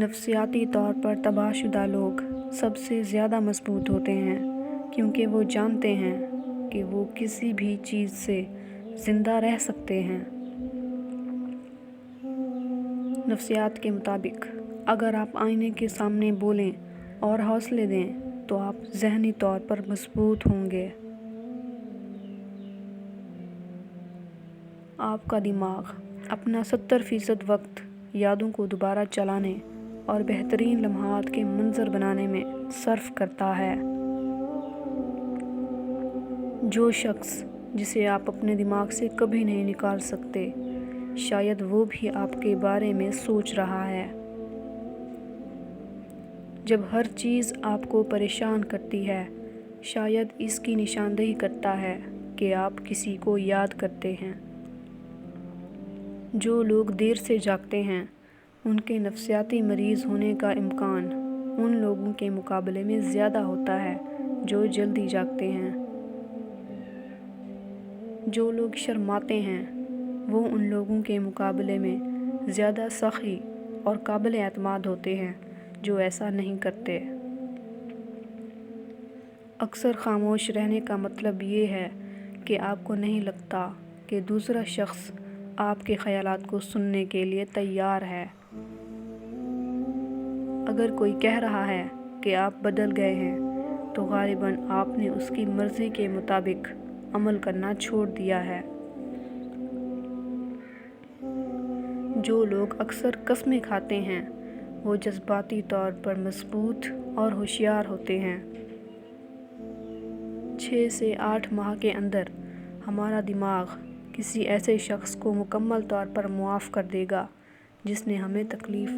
نفسیاتی طور پر تباہ شدہ لوگ سب سے زیادہ مضبوط ہوتے ہیں کیونکہ وہ جانتے ہیں کہ وہ کسی بھی چیز سے زندہ رہ سکتے ہیں۔ نفسیات کے مطابق اگر آپ آئینے کے سامنے بولیں اور حوصلے دیں تو آپ ذہنی طور پر مضبوط ہوں گے۔ آپ کا دماغ اپنا 70% وقت یادوں کو دوبارہ چلانے اور بہترین لمحات کے منظر بنانے میں صرف کرتا ہے۔ جو شخص جسے آپ اپنے دماغ سے کبھی نہیں نکال سکتے، شاید وہ بھی آپ کے بارے میں سوچ رہا ہے۔ جب ہر چیز آپ کو پریشان کرتی ہے، شاید اس کی نشاندہی کرتا ہے کہ آپ کسی کو یاد کرتے ہیں۔ جو لوگ دیر سے جاگتے ہیں، ان کے نفسیاتی مریض ہونے کا امکان ان لوگوں کے مقابلے میں زیادہ ہوتا ہے جو جلدی جاگتے ہیں۔ جو لوگ شرماتے ہیں، وہ ان لوگوں کے مقابلے میں زیادہ سخی اور قابل اعتماد ہوتے ہیں جو ایسا نہیں کرتے۔ اکثر خاموش رہنے کا مطلب یہ ہے کہ آپ کو نہیں لگتا کہ دوسرا شخص آپ کے خیالات کو سننے کے لیے تیار ہے۔ اگر کوئی کہہ رہا ہے کہ آپ بدل گئے ہیں، تو غالباً آپ نے اس کی مرضی کے مطابق عمل کرنا چھوڑ دیا ہے۔ جو لوگ اکثر قسمیں کھاتے ہیں، وہ جذباتی طور پر مضبوط اور ہوشیار ہوتے ہیں۔ 6 سے 8 ماہ کے اندر ہمارا دماغ کسی ایسے شخص کو مکمل طور پر معاف کر دے گا جس نے ہمیں تکلیف